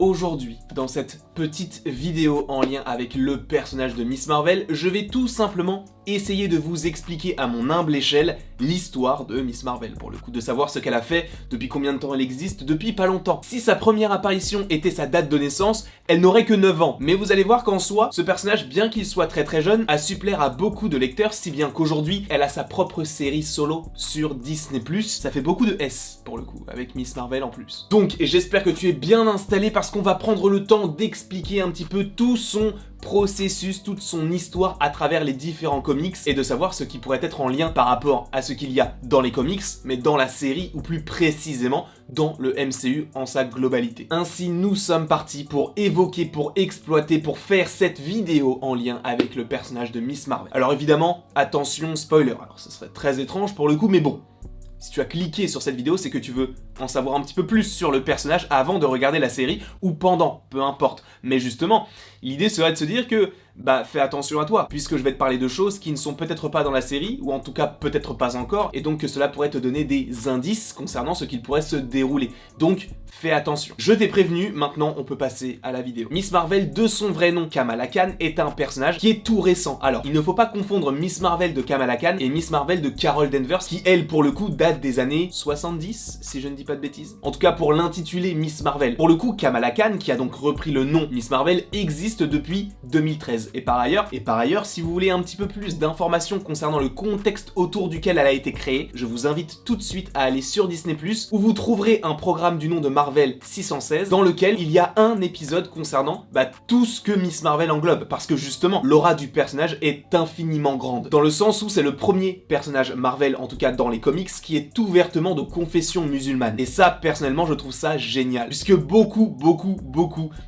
Aujourd'hui, dans cette petite vidéo en lien avec le personnage de Miss Marvel, je vais tout simplement essayer de vous expliquer à mon humble échelle l'histoire de Miss Marvel, pour le coup, de savoir ce qu'elle a fait, depuis combien de temps elle existe, depuis pas longtemps. Si sa première apparition était sa date de naissance, elle n'aurait que 9 ans, mais vous allez voir qu'en soi, ce personnage, bien qu'il soit très jeune, a su plaire à beaucoup de lecteurs, si bien qu'aujourd'hui, elle a sa propre série solo sur Disney+, ça fait beaucoup de S, pour le coup, avec Miss Marvel en plus. Donc, j'espère que tu es bien installé parce qu'on va prendre le temps d'expliquer un petit peu tout son processus, toute son histoire à travers les différents comics et de savoir ce qui pourrait être en lien par rapport à ce qu'il y a dans les comics, mais dans la série ou plus précisément dans le MCU en sa globalité. Ainsi, nous sommes partis pour évoquer, pour exploiter, pour faire cette vidéo en lien avec le personnage de Miss Marvel. Alors évidemment, attention spoiler, alors ce serait très étrange pour le coup, mais bon. Si tu as cliqué sur cette vidéo, c'est que tu veux en savoir un petit peu plus sur le personnage avant de regarder la série, ou pendant, peu importe. Mais justement, l'idée serait de se dire que, fais attention à toi, puisque je vais te parler de choses qui ne sont peut-être pas dans la série, ou en tout cas peut-être pas encore, et donc que cela pourrait te donner des indices concernant ce qu'il pourrait se dérouler. Donc, fais attention. Je t'ai prévenu, maintenant on peut passer à la vidéo. Miss Marvel, de son vrai nom Kamala Khan, est un personnage qui est tout récent. Alors, il ne faut pas confondre Miss Marvel de Kamala Khan et Miss Marvel de Carol Danvers, qui elle, pour le coup, date des années 70, si je ne dis pas de bêtises. En tout cas, pour l'intituler Miss Marvel. Pour le coup, Kamala Khan, qui a donc repris le nom Miss Marvel, existe depuis 2013. Et par ailleurs, si vous voulez un petit peu plus d'informations concernant le contexte autour duquel elle a été créée, je vous invite tout de suite à aller sur Disney+, où vous trouverez un programme du nom de Marvel 616, dans lequel il y a un épisode concernant tout ce que Miss Marvel englobe, parce que justement, l'aura du personnage est infiniment grande, dans le sens où c'est le premier personnage Marvel, en tout cas dans les comics, qui est ouvertement de confession musulmane. Et ça, personnellement, je trouve ça génial, puisque beaucoup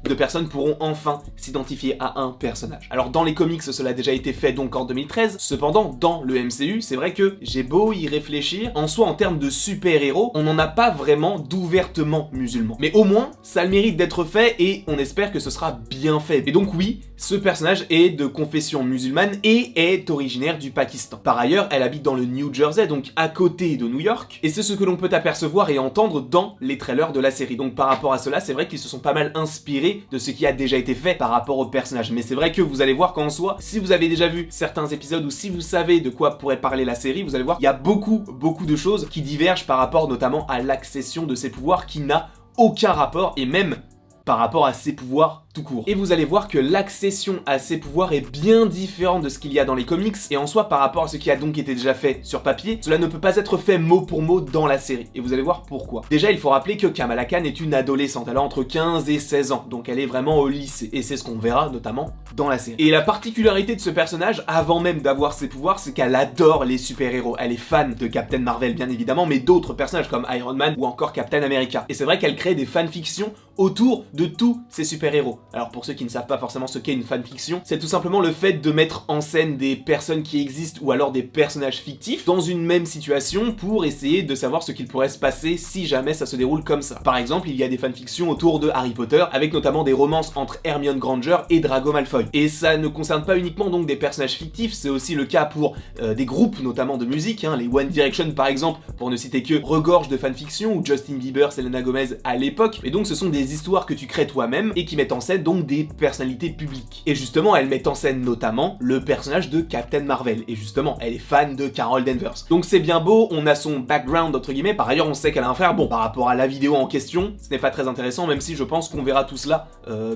de personnes pourront enfin s'identifier à un personnage. Alors dans les comics, cela a déjà été fait donc en 2013, cependant, dans le MCU, c'est vrai que j'ai beau y réfléchir, en soi, en termes de super-héros, on n'en a pas vraiment d'ouvertement musulman. Mais au moins, ça a le mérite d'être fait et on espère que ce sera bien fait. Et donc oui, ce personnage est de confession musulmane et est originaire du Pakistan. Par ailleurs, elle habite dans le New Jersey, donc à côté de New York, et c'est ce que l'on peut apercevoir et entendre dans les trailers de la série. Donc par rapport à cela, c'est vrai qu'ils se sont pas mal inspirés de ce qui a déjà été fait par rapport au personnage. Mais c'est vrai que vous allez voir qu'en soi, si vous avez déjà vu certains épisodes ou si vous savez de quoi pourrait parler la série, vous allez voir qu'il y a beaucoup de choses qui divergent par rapport notamment à l'accession de ses pouvoirs qui n'a aucun rapport, et même par rapport à ses pouvoirs tout court. Et vous allez voir que l'accession à ses pouvoirs est bien différente de ce qu'il y a dans les comics, et en soi, par rapport à ce qui a donc été déjà fait sur papier, cela ne peut pas être fait mot pour mot dans la série. Et vous allez voir pourquoi. Déjà, il faut rappeler que Kamala Khan est une adolescente, elle a entre 15 et 16 ans, donc elle est vraiment au lycée, et c'est ce qu'on verra notamment dans la série. Et la particularité de ce personnage, avant même d'avoir ses pouvoirs, c'est qu'elle adore les super-héros. Elle est fan de Captain Marvel, bien évidemment, mais d'autres personnages comme Iron Man ou encore Captain America. Et c'est vrai qu'elle crée des fanfictions autour de tous ces super-héros. Alors pour ceux qui ne savent pas forcément ce qu'est une fanfiction, c'est tout simplement le fait de mettre en scène des personnes qui existent ou alors des personnages fictifs dans une même situation pour essayer de savoir ce qu'il pourrait se passer si jamais ça se déroule comme ça. Par exemple, il y a des fanfictions autour de Harry Potter avec notamment des romances entre Hermione Granger et Drago Malfoy. Et ça ne concerne pas uniquement donc des personnages fictifs, c'est aussi le cas pour des groupes notamment de musique, les One Direction par exemple, pour ne citer que, regorge de fanfictions, ou Justin Bieber, Selena Gomez à l'époque. Et donc ce sont des histoires que tu crées toi-même et qui mettent en scène donc des personnalités publiques. Et justement, elle met en scène notamment le personnage de Captain Marvel. Et justement, elle est fan de Carol Danvers. Donc c'est bien beau, on a son background entre guillemets. Par ailleurs, on sait qu'elle a un frère. Bon, par rapport à la vidéo en question, ce n'est pas très intéressant, même si je pense qu'on verra tout cela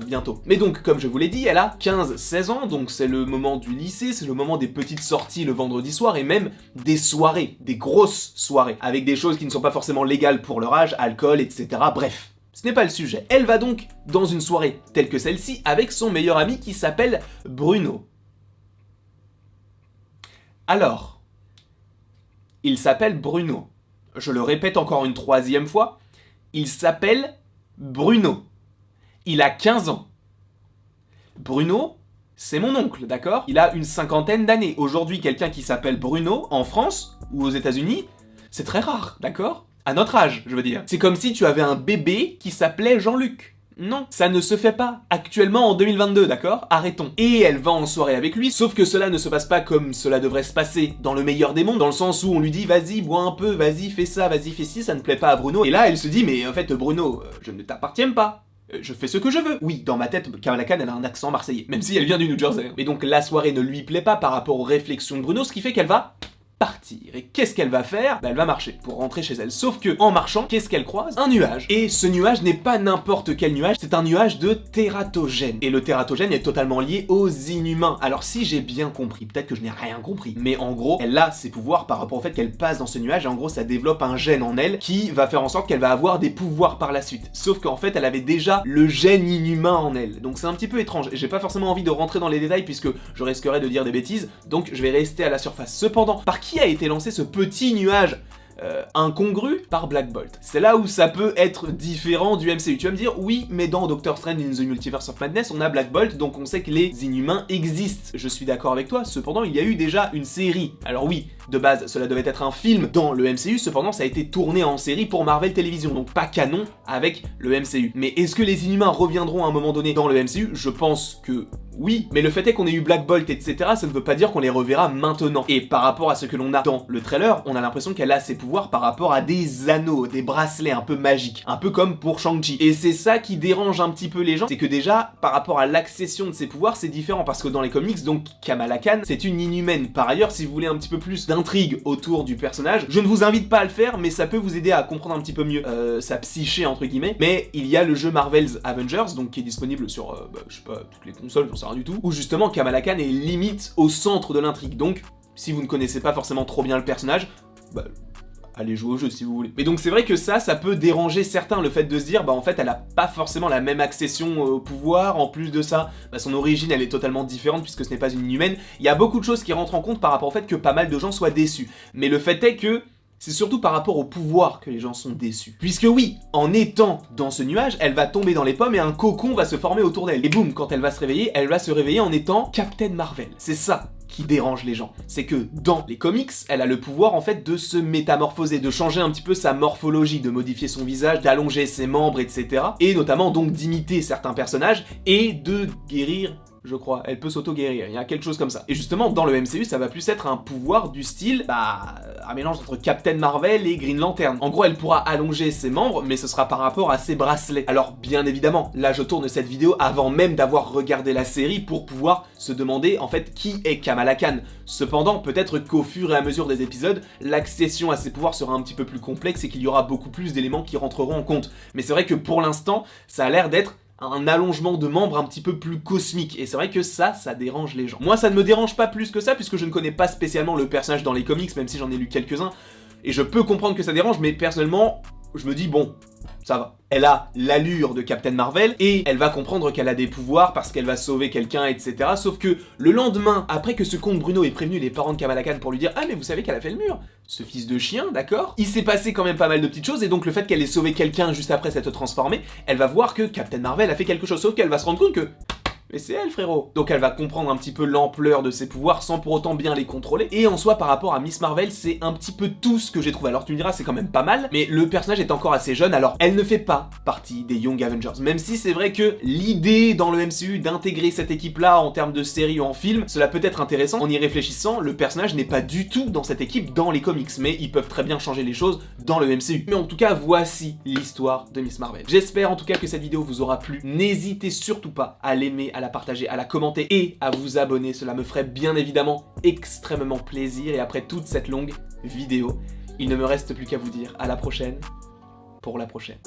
bientôt. Mais donc, comme je vous l'ai dit, elle a 15-16 ans, donc c'est le moment du lycée, c'est le moment des petites sorties le vendredi soir et même des soirées, des grosses soirées, avec des choses qui ne sont pas forcément légales pour leur âge, alcool, etc. Bref. Ce n'est pas le sujet. Elle va donc dans une soirée telle que celle-ci avec son meilleur ami qui s'appelle Bruno. Alors, il s'appelle Bruno. Je le répète encore une troisième fois, il s'appelle Bruno. Il a 15 ans. Bruno, c'est mon oncle, d'accord? Il a une cinquantaine d'années. Aujourd'hui, quelqu'un qui s'appelle Bruno, en France ou aux États-Unis, c'est très rare, d'accord? À notre âge, je veux dire. C'est comme si tu avais un bébé qui s'appelait Jean-Luc. Non, ça ne se fait pas. Actuellement en 2022, d'accord? Arrêtons. Et elle va en soirée avec lui, sauf que cela ne se passe pas comme cela devrait se passer dans le meilleur des mondes, dans le sens où on lui dit vas-y, bois un peu, vas-y, fais ça, vas-y, fais ci, ça ne plaît pas à Bruno. Et là, elle se dit mais en fait Bruno, je ne t'appartiens pas. Je fais ce que je veux. Oui, dans ma tête, Kamala Khan, elle a un accent marseillais, même si elle vient du New Jersey. Mais donc la soirée ne lui plaît pas par rapport aux réflexions de Bruno, ce qui fait qu'elle va partir. Et qu'est-ce qu'elle va faire? Bah, elle va marcher pour rentrer chez elle. Sauf que, en marchant, qu'est-ce qu'elle croise? Un nuage. Et ce nuage n'est pas n'importe quel nuage, c'est un nuage de tératogène. Et le tératogène est totalement lié aux inhumains. Alors si j'ai bien compris, peut-être que je n'ai rien compris, mais en gros, elle a ses pouvoirs par rapport au fait qu'elle passe dans ce nuage, et en gros, ça développe un gène en elle qui va faire en sorte qu'elle va avoir des pouvoirs par la suite. Sauf qu'en fait, elle avait déjà le gène inhumain en elle. Donc c'est un petit peu étrange. J'ai pas forcément envie de rentrer dans les détails puisque je risquerais de dire des bêtises, donc je vais rester à la surface. Cependant, par qui a été lancé ce petit nuage incongru? Par Black Bolt. C'est là où ça peut être différent du MCU. Tu vas me dire, oui, mais dans Doctor Strange in the Multiverse of Madness, on a Black Bolt, donc on sait que les Inhumains existent. Je suis d'accord avec toi, cependant, il y a eu déjà une série. Alors oui, de base, cela devait être un film dans le MCU, cependant, ça a été tourné en série pour Marvel Television, donc pas canon avec le MCU. Mais est-ce que les Inhumains reviendront à un moment donné dans le MCU? Je pense que oui, mais le fait est qu'on ait eu Black Bolt, etc., ça ne veut pas dire qu'on les reverra maintenant. Et par rapport à ce que l'on a dans le trailer, on a l'impression qu'elle a ses pouvoirs par rapport à des anneaux, des bracelets un peu magiques, un peu comme pour Shang-Chi. Et c'est ça qui dérange un petit peu les gens, c'est que déjà, par rapport à l'accession de ses pouvoirs, c'est différent, parce que dans les comics, donc, Kamala Khan, c'est une inhumaine. Par ailleurs, si vous voulez un petit peu plus d'intrigue autour du personnage, je ne vous invite pas à le faire, mais ça peut vous aider à comprendre un petit peu mieux sa psyché, entre guillemets. Mais il y a le jeu Marvel's Avengers, donc qui est disponible sur, je sais pas, toutes les consoles, j'en sais rien du tout, où justement Kamala Khan est limite au centre de l'intrigue. Donc, si vous ne connaissez pas forcément trop bien le personnage, bah, allez jouer au jeu si vous voulez. Mais donc c'est vrai que ça peut déranger certains, le fait de se dire, bah en fait elle a pas forcément la même accession au pouvoir, en plus de ça, bah son origine elle est totalement différente puisque ce n'est pas une inhumaine. Il y a beaucoup de choses qui rentrent en compte par rapport au fait que pas mal de gens soient déçus. Mais le fait est que c'est surtout par rapport au pouvoir que les gens sont déçus. Puisque oui, en étant dans ce nuage, elle va tomber dans les pommes et un cocon va se former autour d'elle. Et boum, quand elle va se réveiller en étant Captain Marvel. C'est ça qui dérange les gens. C'est que dans les comics, elle a le pouvoir en fait de se métamorphoser, de changer un petit peu sa morphologie, de modifier son visage, d'allonger ses membres, etc. Et notamment donc d'imiter certains personnages et de guérir, je crois. Elle peut s'auto-guérir, il y a quelque chose comme ça. Et justement, dans le MCU, ça va plus être un pouvoir du style, un mélange entre Captain Marvel et Green Lantern. En gros, elle pourra allonger ses membres, mais ce sera par rapport à ses bracelets. Alors, bien évidemment, là, je tourne cette vidéo avant même d'avoir regardé la série pour pouvoir se demander, en fait, qui est Kamala Khan. Cependant, peut-être qu'au fur et à mesure des épisodes, l'accession à ses pouvoirs sera un petit peu plus complexe et qu'il y aura beaucoup plus d'éléments qui rentreront en compte. Mais c'est vrai que pour l'instant, ça a l'air d'être un allongement de membres un petit peu plus cosmique, et c'est vrai que ça dérange les gens. Moi, ça ne me dérange pas plus que ça, puisque je ne connais pas spécialement le personnage dans les comics, même si j'en ai lu quelques-uns, et je peux comprendre que ça dérange, mais personnellement, je me dis, bon, ça va. Elle a l'allure de Captain Marvel, et elle va comprendre qu'elle a des pouvoirs parce qu'elle va sauver quelqu'un, etc. Sauf que le lendemain, après que ce comte Bruno ait prévenu les parents de Kamala Khan pour lui dire « Ah mais vous savez qu'elle a fait le mur !» Ce fils de chien, d'accord? Il s'est passé quand même pas mal de petites choses, et donc le fait qu'elle ait sauvé quelqu'un juste après s'être transformée, elle va voir que Captain Marvel a fait quelque chose, sauf qu'elle va se rendre compte que mais c'est elle, frérot. Donc elle va comprendre un petit peu l'ampleur de ses pouvoirs sans pour autant bien les contrôler. Et en soi, par rapport à Miss Marvel, c'est un petit peu tout ce que j'ai trouvé. Alors tu me diras, c'est quand même pas mal, mais le personnage est encore assez jeune, alors elle ne fait pas partie des Young Avengers. Même si c'est vrai que l'idée dans le MCU d'intégrer cette équipe-là en termes de série ou en film, cela peut être intéressant. En y réfléchissant, le personnage n'est pas du tout dans cette équipe dans les comics, mais ils peuvent très bien changer les choses dans le MCU. Mais en tout cas, voici l'histoire de Miss Marvel. J'espère en tout cas que cette vidéo vous aura plu. N'hésitez surtout pas à l'aimer, à la partager, à la commenter et à vous abonner. Cela me ferait bien évidemment extrêmement plaisir. Et après toute cette longue vidéo, il ne me reste plus qu'à vous dire à la prochaine pour la prochaine.